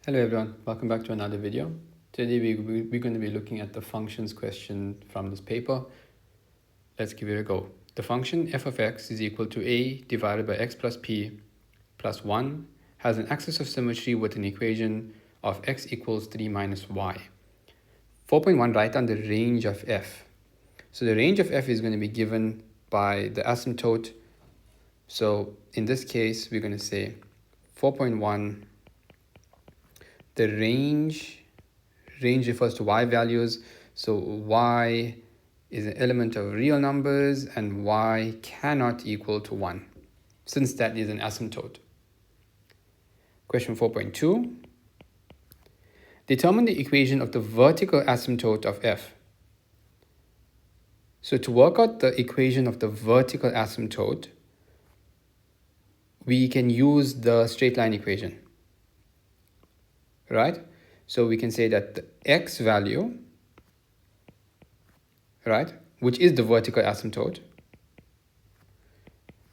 Hello everyone, welcome back to another video. Today we're going to be looking at the functions question from this paper. Let's give it a go. The function f of x is equal to a divided by x plus p plus 1 has an axis of symmetry with an equation of x equals 3 minus y. 4.1, write down the range of f. So the range of f is going to be given by the asymptote. So in this case, we're going to say 4.1, the range refers to y values. So y is an element of real numbers and y cannot equal to 1, since that is an asymptote. Question 4.2. Determine the equation of the vertical asymptote of f. So to work out the equation of the vertical asymptote, we can use the straight line equation, right? So we can say that the x value, right, which is the vertical asymptote,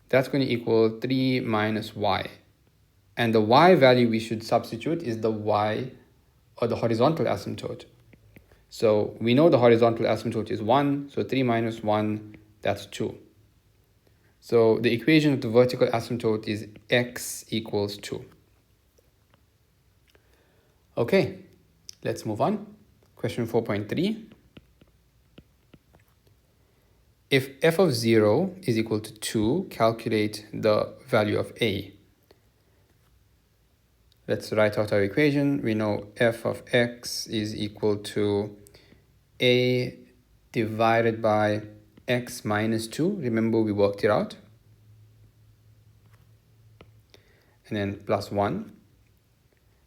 that's going to equal 3 minus y. And the y value we should substitute is the y, or the horizontal asymptote. So we know the horizontal asymptote is 1, so 3 minus 1, that's 2. So the equation of the vertical asymptote is x equals 2. Okay, let's move on. Question 4.3. If f of 0 is equal to 2, calculate the value of a. Let's write out our equation. We know f of x is equal to a divided by x minus 2. Remember, we worked it out. And then plus 1.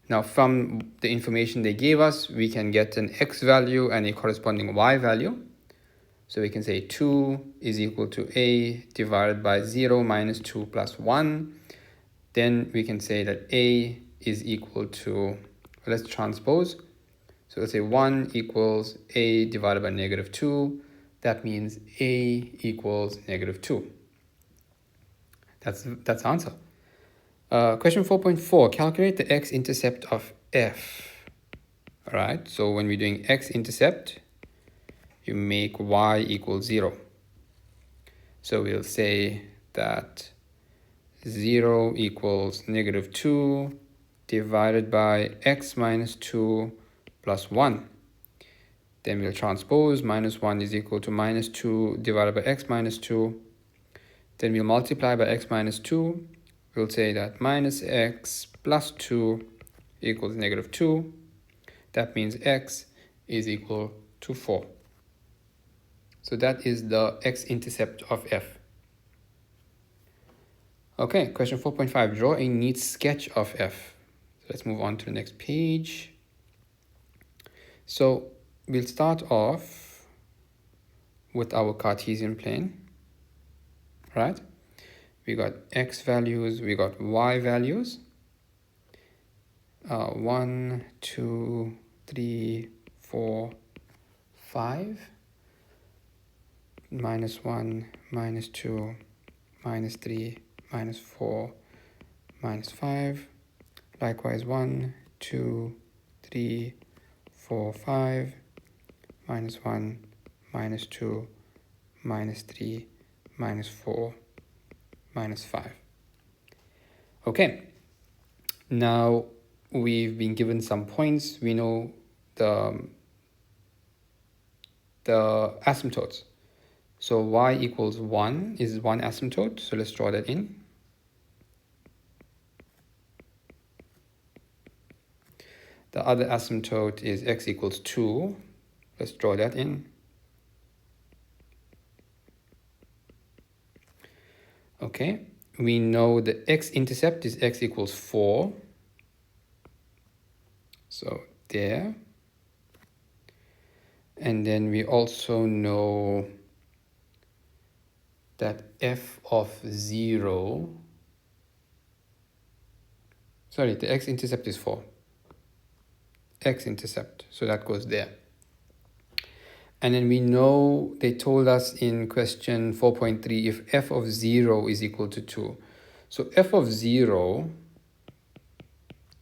Now, from the information they gave us, we can get an x value and a corresponding y value. So we can say 2 is equal to a divided by 0 minus 2 plus 1. Then we can say that a is equal to, let's transpose. So let's say 1 equals a divided by negative 2. That means a equals negative 2. That's the answer. Question 4.4, calculate the x-intercept of f. All right, so when we're doing x-intercept, you make y equal 0. So we'll say that 0 equals negative 2 divided by x minus 2 plus 1. Then we'll transpose. Minus 1 is equal to minus 2 divided by x minus 2. Then we'll multiply by x minus 2. We'll say that minus x plus 2 equals negative 2. That means x is equal to 4. So that is the x-intercept of f. Okay, question 4.5. Draw a neat sketch of f. So let's move on to the next page. So we'll start off with our Cartesian plane, right? We got x values, we got y values. 1, 2, 3, 4, 5. Minus 1, minus 2, minus 3, minus 4, minus 5. Likewise 1, 2, 3, 4, 5. Minus 1, minus 2, minus 3, minus 4, minus 5. Okay, now we've been given some points. We know the asymptotes. So y equals 1 is one asymptote. So let's draw that in. The other asymptote is x equals 2. Let's draw that in. Okay, we know the x-intercept is x equals 4. So there. And then we also know that f of 0, sorry, the x-intercept is 4. X-intercept, so that goes there. And then we know they told us in question 4.3 if f of 0 is equal to 2. So f of 0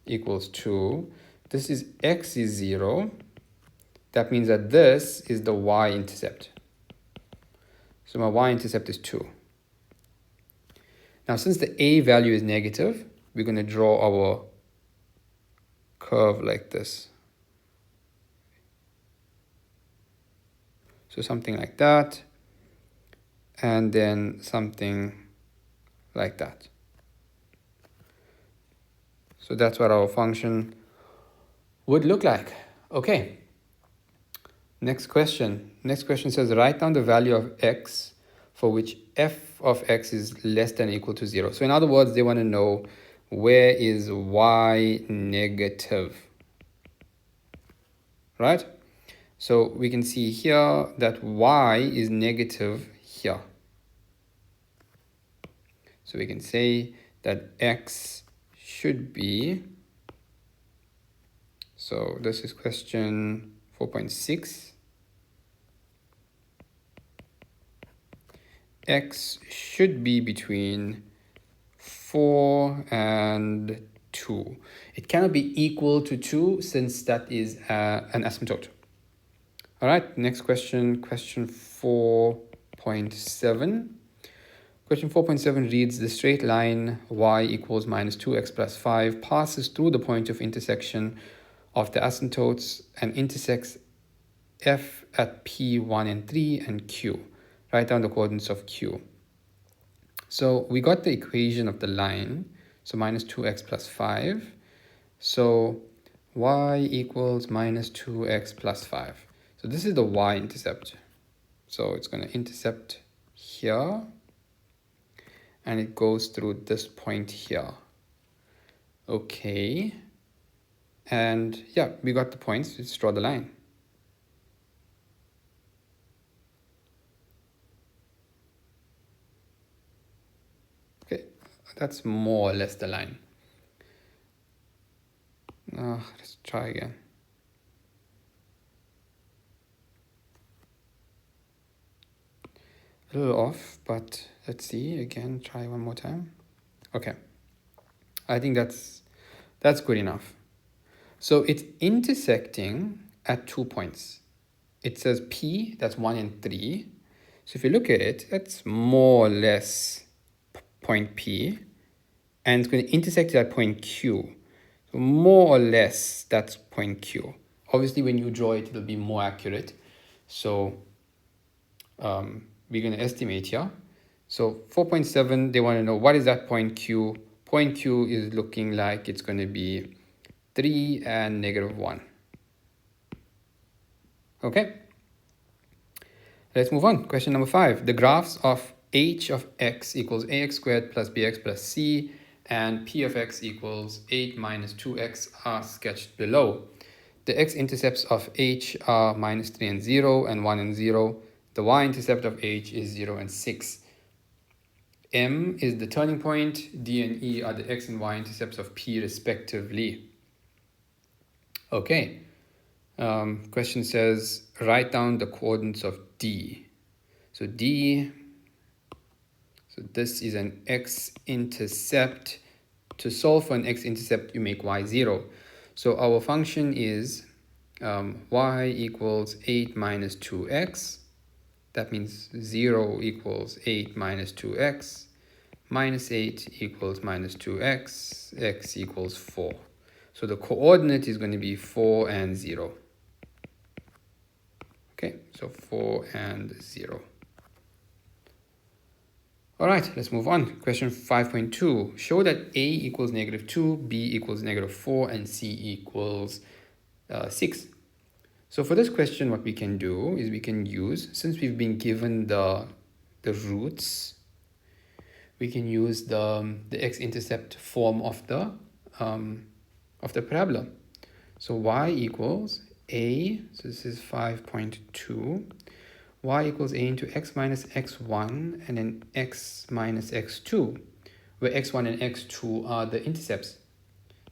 equals 2. this is x is 0. That means that this is the y-intercept. So my y-intercept is 2. Now, since the a value is negative, we're going to draw our curve like this. So something like that, and then something like that. So that's what our function would look like. Okay. Next question. Next question says, write down the value of x for which f of x is less than or equal to 0. So in other words, they want to know where is y negative, right? So we can see here that y is negative here. So we can say that x should be, so this is question 4.6. X should be between 4 and 2. It cannot be equal to 2 since that is an asymptote. All right, next question, question 4.7. Question 4.7 reads, the straight line y equals minus 2x plus 5 passes through the point of intersection of the asymptotes and intersects f at p1 and 3 and q. Write down the coordinates of q. So we got the equation of the line, so minus 2x plus 5. So y equals minus 2x plus 5. So this is the y-intercept. So it's going to intercept here, and it goes through this point here. Okay. And yeah, we got the points. Let's draw the line. Okay, that's more or less the line. Let's try again. A little off, but let's see again. Try one more time. Okay, I think that's good enough. So it's intersecting at 2 points. It says P, that's 1 and 3. So if you look at it, that's more or less point P, and it's going to intersect at point Q. So more or less, that's point Q. Obviously, when you draw it, it'll be more accurate. So we're going to estimate here. So 4.7, they want to know what is that point Q. Point Q is looking like it's going to be 3 and negative 1. Okay. Let's move on. Question number 5. The graphs of h of x equals ax squared plus bx plus c and p of x equals 8 minus 2x are sketched below. The x-intercepts of h are minus 3 and 0 and 1 and 0. The y-intercept of h is 0 and 6. M is the turning point. D and E are the x and y-intercepts of p respectively. Okay. Question says, write down the coordinates of D. So D, so this is an x-intercept. To solve for an x-intercept, you make y 0. So our function is y equals 8 minus 2x. That means 0 equals 8 minus 2x. Minus 8 equals minus 2x. X equals 4. So the coordinate is going to be 4 and 0. Okay, so 4 and 0. All right, let's move on. Question 5.2. Show that A equals negative 2, B equals negative 4, and C equals 6. So for this question, what we can do is we can use, since we've been given the roots, we can use the x-intercept form of the parabola. So y equals a, so this is 5.2, y equals a into x minus x1 and then x minus x2, where x1 and x2 are the intercepts.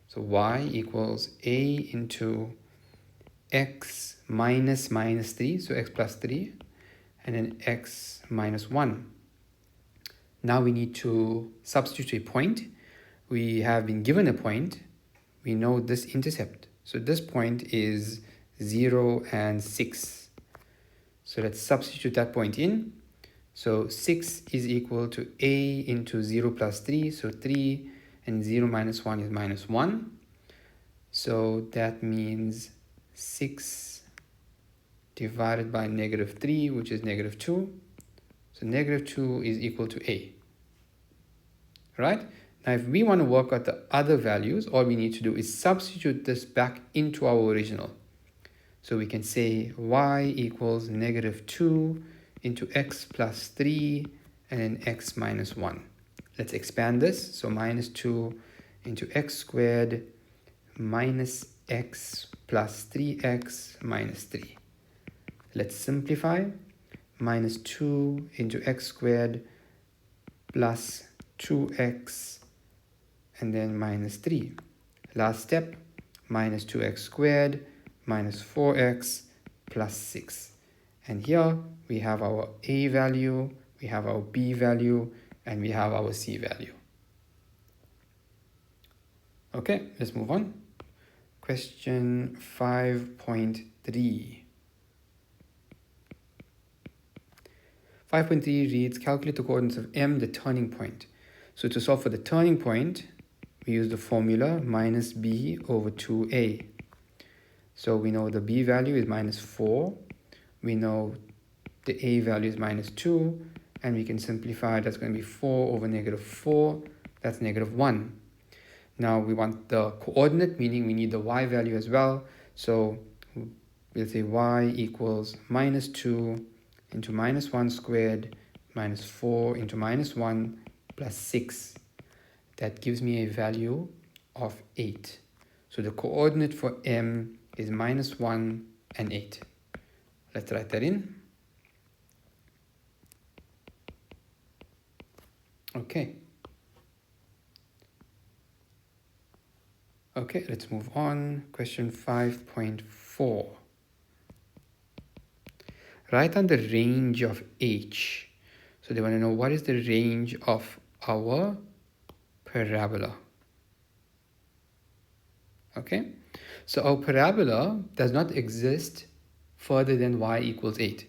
So y equals a into x minus minus 3, so x plus 3, and then x minus 1. Now we need to substitute a point. We have been given a point. We know this intercept. So this point is 0 and 6. So let's substitute that point in. So 6 is equal to a into 0 plus 3. So 3 and 0 minus 1 is minus 1. So that means 6 divided by negative 3, which is negative 2. So negative 2 is equal to a. Right? Now, if we want to work out the other values, all we need to do is substitute this back into our original. So we can say y equals negative 2 into x plus 3 and then x minus 1. Let's expand this. So minus 2 into x squared minus x plus 3x minus 3. Let's simplify. Minus 2 into x squared plus 2x and then minus 3. Last step, minus 2x squared minus 4x plus 6. And here we have our a value, we have our b value, and we have our c value. Okay, let's move on. Question 5.3. 5.3 reads, calculate the coordinates of M, the turning point. So to solve for the turning point, we use the formula minus b over 2a. So we know the b value is minus 4. We know the a value is minus 2. And we can simplify, that's going to be 4 over negative 4. That's negative 1. Now we want the coordinate, meaning we need the y value as well. So we'll say y equals minus 2 into minus 1 squared minus 4 into minus 1 plus 6. That gives me a value of 8. So the coordinate for M is minus 1 and 8. Let's write that in. Okay. Okay, let's move on. Question 5.4. Write down the range of h. So they want to know what is the range of our parabola. Okay, so our parabola does not exist further than y equals 8.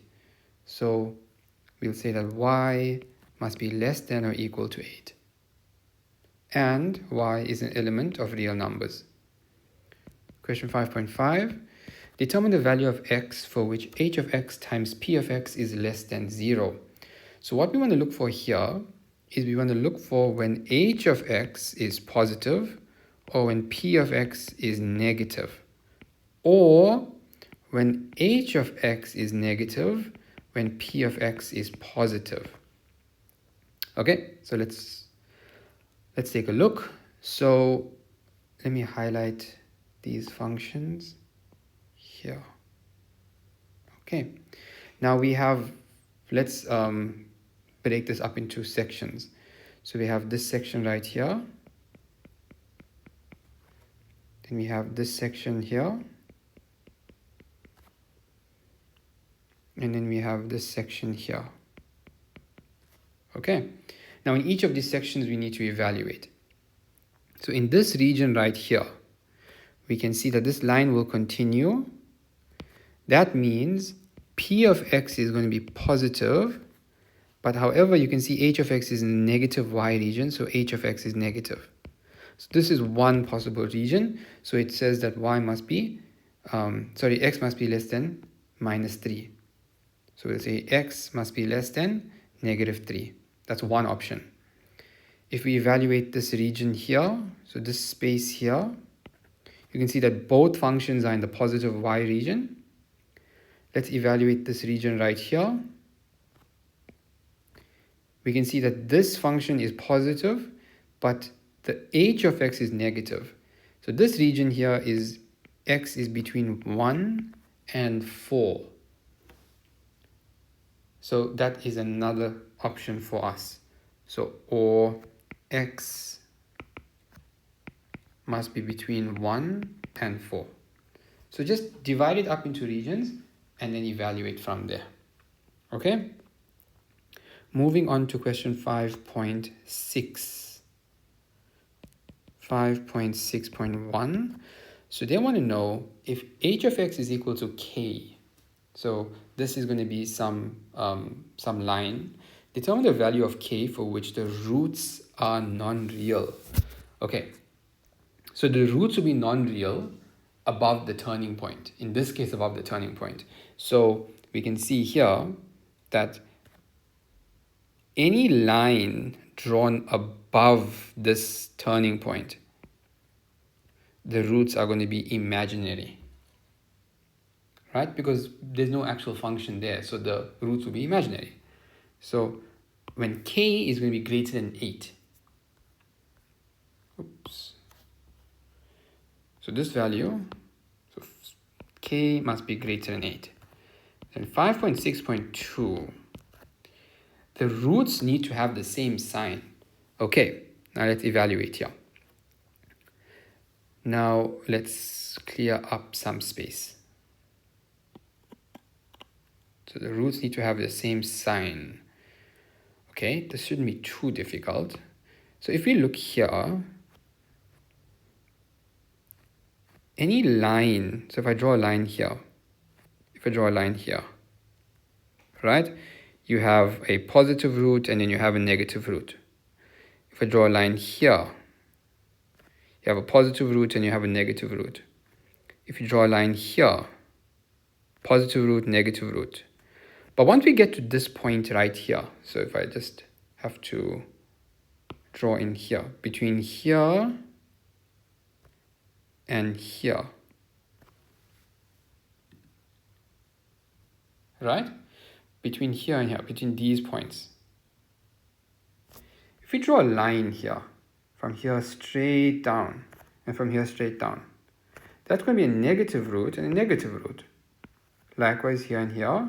So we'll say that y must be less than or equal to 8. And y is an element of real numbers. Question 5.5. Determine the value of x for which h of x times p of x is less than 0. So what we want to look for here is we want to look for when h of x is positive or when p of x is negative, or when h of x is negative when p of x is positive. Okay, so let's take a look. So let me highlight these functions here. Okay, now we have, let's break this up into sections. So we have this section right here, then we have this section here, and then we have this section here. Okay, now in each of these sections we need to evaluate. So in this region right here, we can see that this line will continue. That means p of x is going to be positive, but however, you can see h of x is in the negative y region, so h of x is negative. So this is one possible region. So it says that y must be, x must be less than minus 3. So we'll say x must be less than negative 3. That's one option. If we evaluate this region here, so this space here, you can see that both functions are in the positive y region. Let's evaluate this region right here. We can see that this function is positive, but the h of x is negative. So this region here is x is between 1 and 4. So that is another option for us. So, or x must be between 1 and 4. So just divide it up into regions and then evaluate from there. Okay? Moving on to question 5.6. 5.6.1. So they want to know if h of x is equal to k. So this is going to be some line. Determine the value of k for which the roots are non-real. Okay, so the roots will be non-real above the turning point. In this case, above the turning point. So we can see here that any line drawn above this turning point, the roots are going to be imaginary, right? Because there's no actual function there, so the roots will be imaginary. So when k is going to be greater than 8, oops. So this value, so k must be greater than 8. Then 5.6.2, the roots need to have the same sign. Okay, now let's evaluate here. Now let's clear up some space. So the roots need to have the same sign. Okay, this shouldn't be too difficult. So if we look here, any line, so if I draw a line here, right? You have a positive root and then you have a negative root. If I draw a line here, you have a positive root and you have a negative root. If you draw a line here, positive root, negative root. But once we get to this point right here, so if I just have to draw in here, between here and here, right? Between here and here, between these points. If we draw a line here, from here straight down, and from here straight down, that's going to be a negative root and a negative root. Likewise here and here,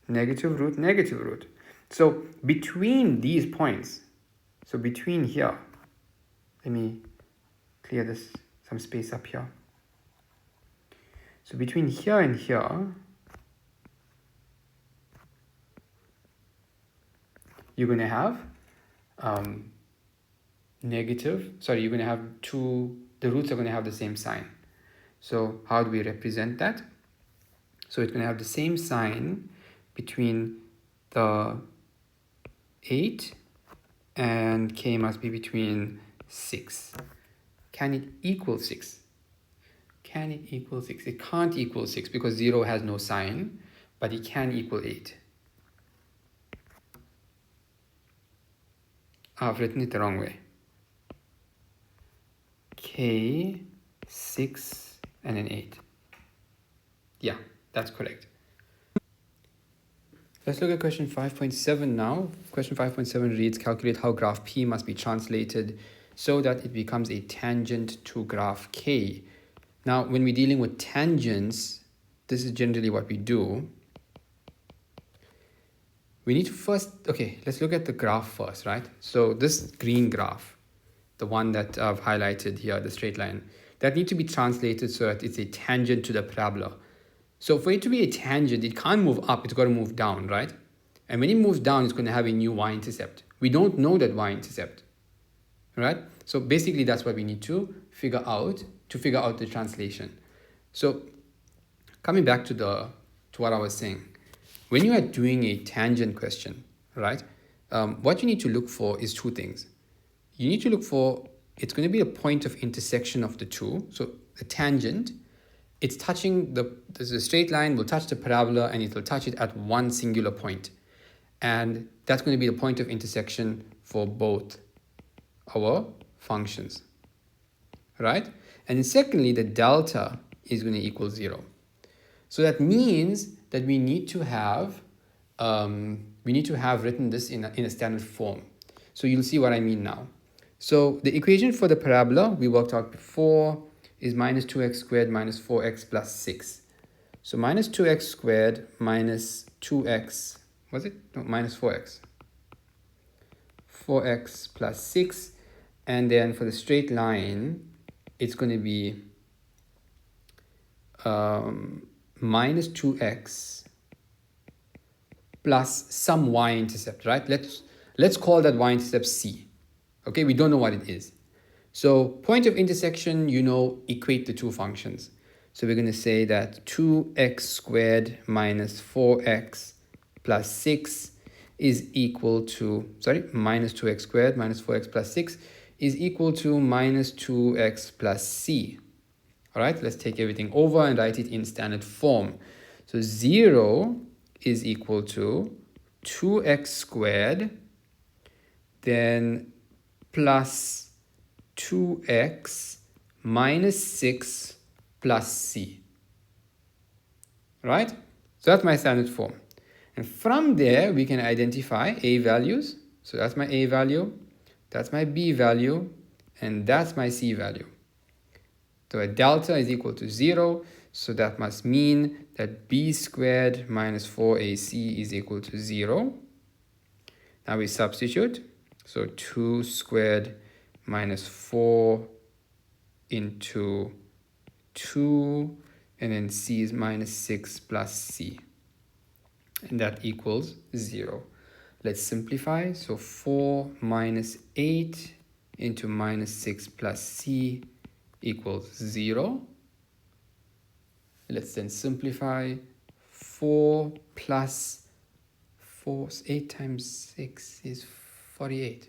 negative root, negative root. So between these points, so between here, let me clear this, some space up here. So between here and here, you're going to have you're going to have the roots are going to have the same sign. So how do we represent that? So it's going to have the same sign between the 8 and k must be between 6. Can it equal 6? Can it equal 6? It can't equal 6 because 0 has no sign, but it can equal 8. I've written it the wrong way. K, 6, and an 8. Yeah, that's correct. Let's look at question 5.7 now. Question 5.7 reads, calculate how graph P must be translated so that it becomes a tangent to graph K. Now, when we're dealing with tangents, this is generally what we do. We need to first, okay, let's look at the graph first, right? So this green graph, the one that I've highlighted here, the straight line, that needs to be translated so that it's a tangent to the parabola. So for it to be a tangent, it can't move up, it's got to move down, right? And when it moves down, it's going to have a new y-intercept. We don't know that y-intercept, right? So basically that's what we need to figure out the translation. So coming back to what I was saying, when you are doing a tangent question, right, what you need to look for is two things. You need to look for, it's going to be a point of intersection of the two. So the tangent, it's touching there's a straight line will touch the parabola and it will touch it at one singular point. And that's going to be the point of intersection for both our functions, right? And then secondly, the delta is going to equal 0. So that means that we need to have written this in a standard form. So you'll see what I mean now. So the equation for the parabola we worked out before is minus 2x squared minus 4x plus 6. So minus 2x squared minus 2x, was it? No, minus 4x. 4x plus 6. And then for the straight line, it's going to be minus 2x plus some y-intercept, right? Let's call that y-intercept c. Okay, we don't know what it is. So point of intersection, equate the two functions. So we're going to say that 2x squared minus 4x plus 6 is equal to, minus 2x squared minus 4x plus 6 is equal to minus 2x plus c. All right, let's take everything over and write it in standard form. So 0 is equal to 2x squared, then plus 2x minus 6 plus c. Right? So that's my standard form. And from there, we can identify a values. So that's my a value, that's my b value, and that's my c value. So a delta is equal to 0. So that must mean that b squared minus 4ac is equal to 0. Now we substitute. So 2 squared minus 4 into 2, and then c is minus 6 plus c. And that equals 0. Let's simplify. So 4 minus 8 into minus 6 plus c equals 0. Let's then simplify. 4 plus 4, 8 times 6 is 48.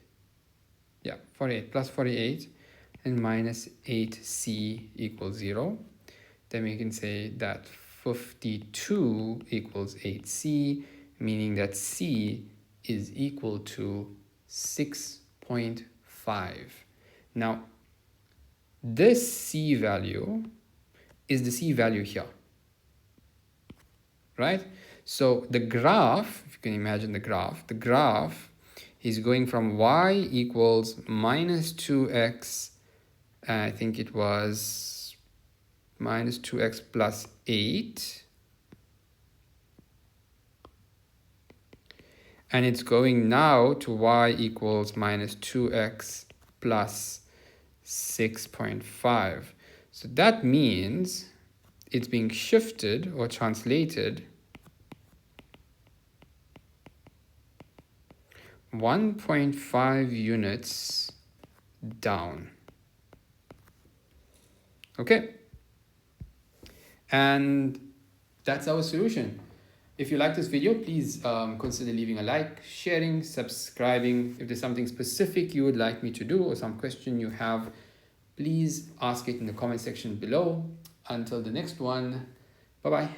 Yeah, 48 plus 48 and minus 8c equals 0. Then we can say that 52 equals 8c, meaning that c is equal to 6.5. Now, this c value is the c value here, right? So the graph, if you can imagine the graph is going from y equals minus 2x, I think it was minus 2x plus 8, and it's going now to y equals minus 2x plus 6.5. So that means it's being shifted or translated 1.5 units down. Okay, and that's our solution. If you like this video, please consider leaving a like, sharing, subscribing. If there's something specific you would like me to do or some question you have, please ask it in the comment section below. Until the next one, bye-bye.